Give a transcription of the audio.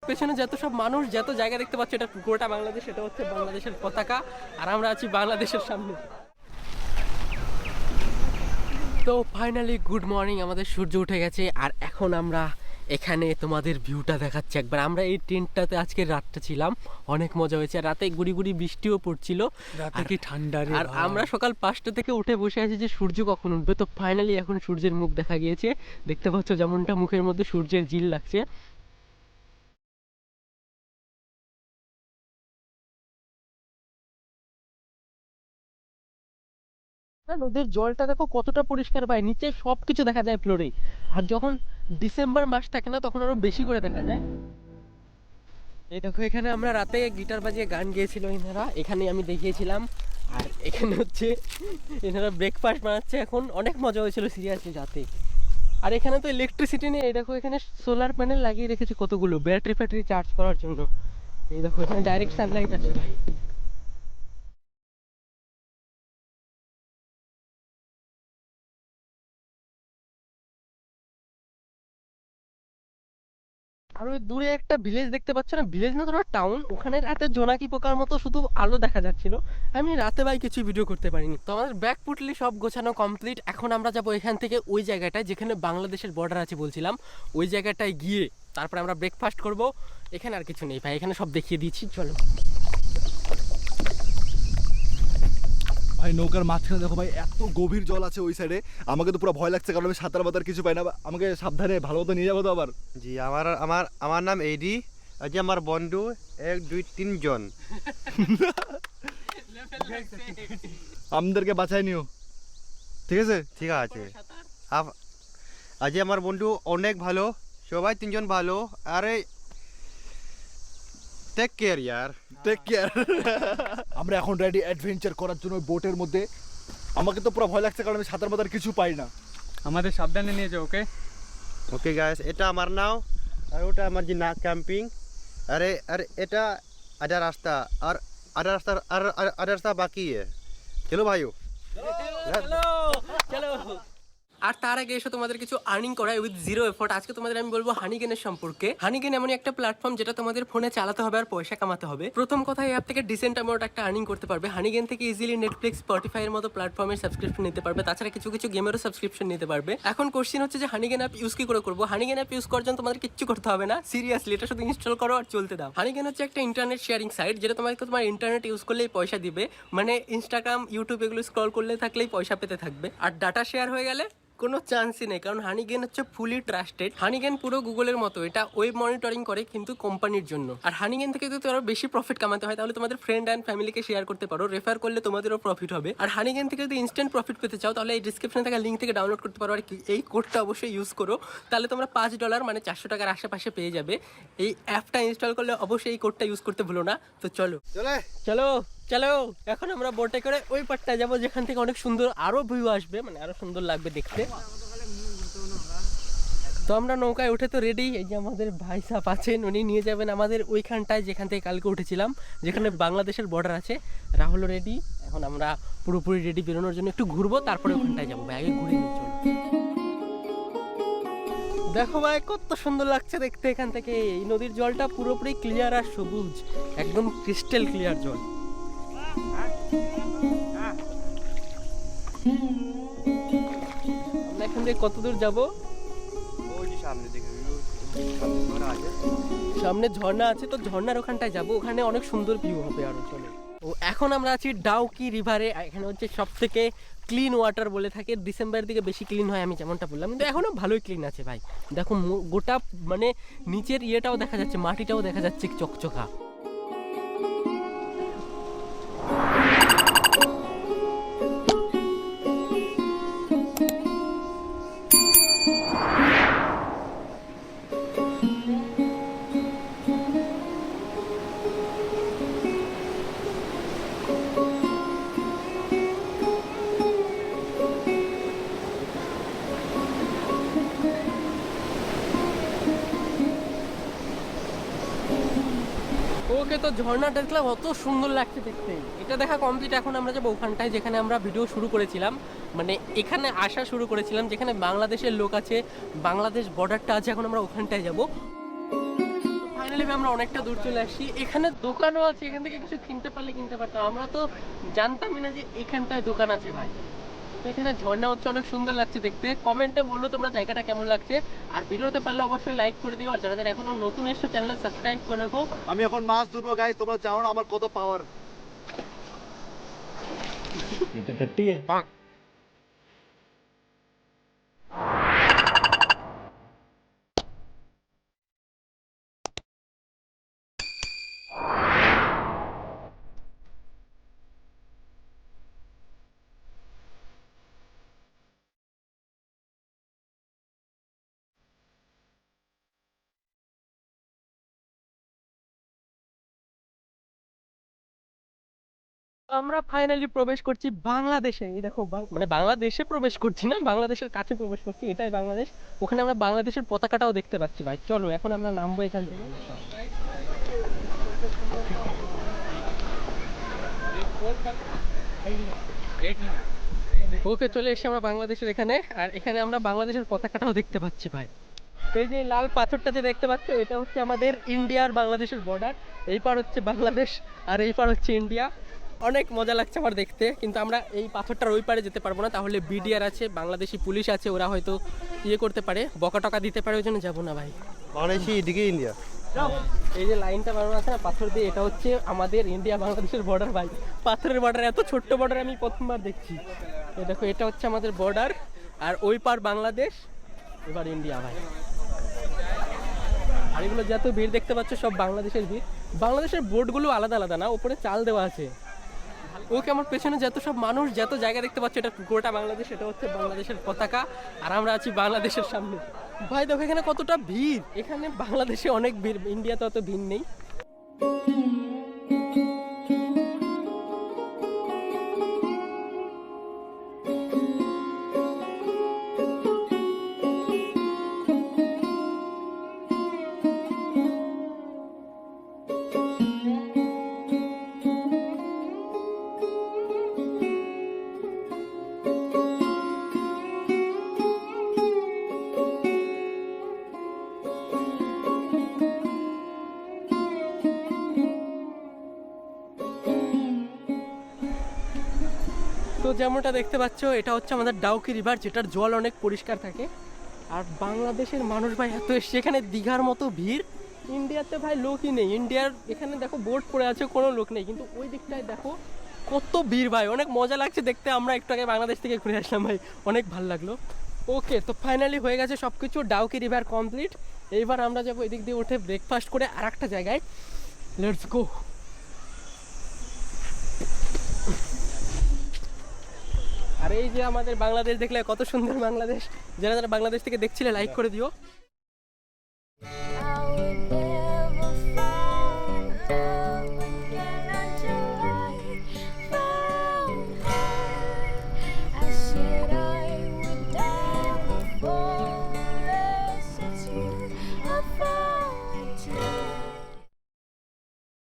পেছনে যত সব মানুষ যত জায়গা দেখতে পাচ্ছ এটা গোটা বাংলাদেশ, এটা হচ্ছে বাংলাদেশের পতাকা, আর আমরা আছি বাংলাদেশের সামনে। তো ফাইনালি গুড মর্নিং, আমাদের সূর্য উঠে গেছে আর এখন আমরা এখানে তোমাদের ভিউটা দেখাচ্ছি একবার। আমরা এই টেন্টটাতে আজকে রাতটা ছিলাম, অনেক মজা হয়েছে। রাতে গুড়ি গুড়ি বৃষ্টিও পড়ছিল, রাতে কি ঠান্ডা রে। আর আমরা সকাল 5টা থেকে উঠে বসে আছি যে সূর্য কখন উঠবে। তো ফাইনালি এখন সূর্যের মুখ দেখা গিয়েছে, দেখতে পাচ্ছ যেমনটা মুখের মধ্যে সূর্যের জিল লাগছে। নদীর জলটা দেখো কতটা পরিষ্কার ভাই, নিচে সবকিছু দেখা যায় ফ্লোরে। আর যখন ডিসেম্বর মাস থাকে না তখন আরো বেশি করে দেখা যায়। এই দেখো এখানে আমরা রাতে গিটার বাজিয়ে গান গেয়েছিল এনারা, এখানে আমি দেখিয়েছিলাম। আর এখানে হচ্ছে এনারা ব্রেকফাস্ট বানাচ্ছে এখন, অনেক মজা হয়েছিল সিরিয়াসলি রাতে। আর এখানে তো ইলেকট্রিসিটি নেই, এই দেখো এখানে সোলার প্যানেল লাগিয়ে রেখেছে কতগুলো, ব্যাটারি ফ্যাটারি চার্জ করার জন্য। এই দেখো এখানে ডাইরেক্ট সানলাইট আছে ভাই। আর ওই দূরে একটা ভিলেজ দেখতে পাচ্ছ না, ভিলেজ না তোমার টাউন, ওখানে রাতে জোনাকি পোকার মতো শুধু আলো দেখা যাচ্ছিল। আমি রাতে ভাই কিছু ভিডিও করতে পারিনি। তো আমাদের ব্যাগ পুটলি সব গোছানো কমপ্লিট, এখন আমরা যাবো এখান থেকে ওই জায়গাটায় যেখানে বাংলাদেশের বর্ডার আছে বলছিলাম, ওই জায়গাটায় গিয়ে তারপরে আমরা ব্রেকফাস্ট করব। এখানে আর কিছু নেই ভাই, এখানে সব দেখিয়ে দিয়েছি, চলো। ভাই নৌকার মাঝখানে দেখো ভাই, এত গভীর জল আছে ওই সাইডে। আমাকে তো পুরো ভয় লাগছে, কারণ আমি সাঁতার বাতার কিছু পাই না। আমাকে সাবধানে ভালো মতো নিয়ে যাবো তো আবার। জি, আমার আমার আমার নাম এডি। আজ আমার বন্ধু 1 2 3 জন। আমাদেরকে বাঁচাই নিও, ঠিক আছে? ঠিক আছে। আজ আমার বন্ধু অনেক ভালো, সবাই 3 জন ভালো। আরে টেক কেয়ার ইয়ার, টেক কেয়ার। আমরা এখন রেডি অ্যাডভেঞ্চার করার জন্য বোটের মধ্যে। আমাকে তো পুরো ভয় লাগছে, কারণ আমি সাঁতার বাতার কিছু পাই না। আমাদের সাবধানে নিয়ে যাও, ওকে? ওকে গাইস, এটা আমার নাও আর ওটা আমার যে না ক্যাম্পিং। আরে আরে এটা আধা রাস্তা, আর আধা রাস্তা আধা রাস্তা বাকি है। চলো ভাইও, চলো চলো। আর তার আগে এসে তোমাদের কিছু আর্নিং করায় উইথ জিরো এফোর্ট। আজকে তোমাদের আমি বলবো হানিগেনের সম্পর্কে। হানিগেন এমন একটা প্ল্যাটফর্ম যেটা তোমাদের ফোনে চালাতে হবে আর পয়সা কামাতে হবে। প্রথম কথা, এই অ্যাপ থেকে ডিসেন্ট অ্যামাউন্ট একটা আর্নিং করতে পারবে। হানিগেন থেকে ইজিলি নেটফ্লিক্স, স্পটিফাই এর মতো প্ল্যাটফর্মের সাবস্ক্রিপশন নিতে পারবে, তাছাড়া কিছু কিছু গেমেরও সাবস্ক্রিপশন নিতে পারবে। এখন কোশ্চেন হচ্ছে যে হানিগেন অ্যাপ ইউজ কি করে করবো। হানিগেন অ্যাপ ইউজ করার জন্য তোমাদের কিচ্ছু করতে হবে না, সিরিয়াসলি এটা শুধু ইনস্টল করো আর চলতে দাও। হানিগেন হচ্ছে একটা ইন্টারনেট শেয়ারিং সাইট, যেটা তোমাকে তোমার ইন্টারনেট ইউজ করলেই পয়সা দিবে। মানে ইনস্টাগ্রাম, ইউটিউব এগুলো স্ক্রল করলে থাকলেই পয়সা পেতে থাকবে। আর ডাটা শেয়ার হয়ে গেলে কোনো চান্সই নেই, কারণ হানিগেন হচ্ছে ফুলি ট্রাস্টেড। হানিগেন পুরো গুগলের মতো, এটা ওয়েব মনিটরিং করে কিন্তু কোম্পানির জন্য। আর হানিগেন থেকে যদি আরো বেশি প্রফিট কামাতে হয় তাহলে তোমাদের ফ্রেন্ড অ্যান্ড ফ্যামিলিকে শেয়ার করতে পারো, রেফার করলে তোমাদেরও প্রফিট হবে। আর হানিগেন থেকে যদি ইনস্ট্যান্ট প্রফিট পেতে চাও তাহলে এই ডিসক্রিপশনে থাকা লিঙ্ক থেকে ডাউনলোড করতে পারো। আর এই কোডটা অবশ্যই ইউজ করো, তাহলে তোমরা $5 মানে 400 টাকার আশেপাশে পেয়ে যাবে। এই অ্যাপটা ইনস্টল করলে অবশ্যই এই কোডটা ইউজ করতে ভুলো না। তো চলো চলে চলো চলো, এখন আমরা বোটে করে ওই পাটটা যাবো যেখান থেকে অনেক সুন্দর আরো ভিউ আসবে, মানে আরো সুন্দর লাগবে দেখতে। তো আমরা নৌকায় উঠে তো রেডি। এই যে আমাদের ভাই সাহেব আছেন, উনি নিয়ে যাবেন আমাদের ওইখানটায় যেখান থেকে কালকে উঠেছিলাম, যেখানে বাংলাদেশের বর্ডার আছে। রাহুল রেডি, এখন আমরা পুরোপুরি রেডি বেরোনোর জন্য। একটু ঘুরবো তারপরে ওখানটায় যাবো ভাই, আগে ঘুরে নিয়ে চলো। দেখো ভাই কত সুন্দর লাগছে দেখতে এখান থেকে। এই নদীর জলটা পুরোপুরি ক্লিয়ার আর সবুজ, একদম ক্রিস্টাল ক্লিয়ার জল। আমরা এখান থেকে কত দূর যাবো? সামনে দেখে সামনে ঝর্ণা আছে, তো ঝর্ণার ওখানটায় যাবো, ওখানে অনেক সুন্দর ভিউ হবে আরো। চলে ও এখন আমরা আছি ডাউকি রিভারে। এখানে হচ্ছে সব থেকে ক্লিন ওয়াটার বলে থাকে, ডিসেম্বরের দিকে বেশি ক্লিন হয় আমি যেমনটা বললাম, কিন্তু এখনো ভালোই ক্লিন আছে ভাই। দেখো গোটা মানে নিচের ইয়েটাও দেখা যাচ্ছে, মাটিটাও দেখা যাচ্ছে চকচকা। ওকে, তো ঝর্ণাটা দেখলাম অত সুন্দর লাগছে দেখতে। এটা দেখা কমপ্লিট, এখন আমরা যাবো ওখানটায় যেখানে আমরা ভিডিও শুরু করেছিলাম, মানে এখানে আসা শুরু করেছিলাম, যেখানে বাংলাদেশের লোক আছে, বাংলাদেশ বর্ডারটা আছে, এখন আমরা ওখানটায় যাবো। ফাইনালি আমরা অনেকটা দূর চলে আসছি, এখানে দোকানও আছে, এখান থেকে কিছু কিনতে পারলে কিনতে পারতাম, আমরা তো জানতামই না যে এখানটায় দোকান আছে ভাই। তো এখানে ঝর্ণা হচ্ছে, অনেক সুন্দর লাগছে দেখতে। কমেন্টে বললো তোমরা জায়গাটা কেমন লাগছে, আর ভিডিওতে পারলে অবশ্যই লাইক করে দিও, আর যারা এখনো নতুন এসছো চ্যানেল সাবস্ক্রাইব করে রাখো। আমি এখন মাছ ধরবো গাইস, তোমরা জানো না আমার কত পাওয়ার। আমরা ফাইনালি প্রবেশ করছি বাংলাদেশে। এই দেখো মানে বাংলাদেশে প্রবেশ করছি না, বাংলাদেশের কাছে প্রবেশ করছি, এটাই বাংলাদেশ। ওখানে আমরা বাংলাদেশের পতাকাটাও দেখতে পাচ্ছি ভাই। চলো এখন আমরা নামবো এখান থেকে। ওকে, চলে এসে আমরা বাংলাদেশের এখানে, আর এখানে আমরা বাংলাদেশের পতাকাটাও দেখতে পাচ্ছি ভাই। এই যে লাল পাথরটা যে দেখতে পাচ্ছ, এটা হচ্ছে আমাদের ইন্ডিয়ার বাংলাদেশের বর্ডার। এই পার হচ্ছে বাংলাদেশ আর এই পার হচ্ছে ইন্ডিয়া। অনেক মজা লাগছে আমার দেখতে, কিন্তু আমরা এই পাথরটার ওই পারে যেতে পারবো না, তাহলে বিডিআর আছে, বাংলাদেশি পুলিশ আছে, ওরা হয়তো ইয়ে করতে পারে, বকা টকা দিতে পারে, ওই জন্য যাবো না ভাই। বাংলাদেশি এদিকে ইন্ডিয়া। এই যে লাইনটা বানানো আছে না পাথর দিয়ে, এটা হচ্ছে আমাদের ইন্ডিয়া বাংলাদেশের বর্ডার ভাই। পাথরের বর্ডার, এত ছোট্ট বর্ডার আমি প্রথমবার দেখছি। এই দেখো, এটা হচ্ছে আমাদের বর্ডার, আর ওই পার বাংলাদেশ, এবার ইন্ডিয়া ভাই। আর এগুলো যত ভিড় দেখতে পাচ্ছ সব বাংলাদেশের ভিড়। বাংলাদেশের বোর্ডগুলো আলাদা আলাদা না, উপরে চাল দেওয়া আছে। ওকে, আমার পেছনে যত সব মানুষ, যত জায়গা দেখতে পাচ্ছ, এটা গোটা বাংলাদেশ, এটা হচ্ছে বাংলাদেশের পতাকা, আর আমরা আছি বাংলাদেশের সামনে। ভাই দেখো এখানে কতটা ভিড়, এখানে বাংলাদেশে অনেক ভিড়, ইন্ডিয়াতে অত ভিড় নেই। তো যেমনটা দেখতে পাচ্ছ, এটা হচ্ছে আমাদের ডাউকি রিভার, যেটার জল অনেক পরিষ্কার থাকে। আর বাংলাদেশের মানুষ ভাই এত এসছে, এখানে দীঘার মতো ভিড়। ইন্ডিয়াতে ভাই লোকই নেই, ইন্ডিয়ার এখানে দেখো বোট পড়ে আছে, কোনো লোক নেই, কিন্তু ওই দিকটায় দেখো কত ভিড় ভাই, অনেক মজা লাগছে দেখতে। আমরা একটু আগে বাংলাদেশ থেকে ঘুরে আসলাম ভাই, অনেক ভালো লাগলো। ওকে, তো ফাইনালি হয়ে গেছে সব কিছু, ডাউকি রিভার কমপ্লিট। এইবার আমরা যাবো এদিক দিয়ে উঠে ব্রেকফাস্ট করে আর একটা জায়গায়। Let's go. আর এই যে আমাদের বাংলাদেশ দেখলে কত সুন্দর বাংলাদেশ, যারা যারা বাংলাদেশ থেকে দেখছিলে লাইক করে দিও।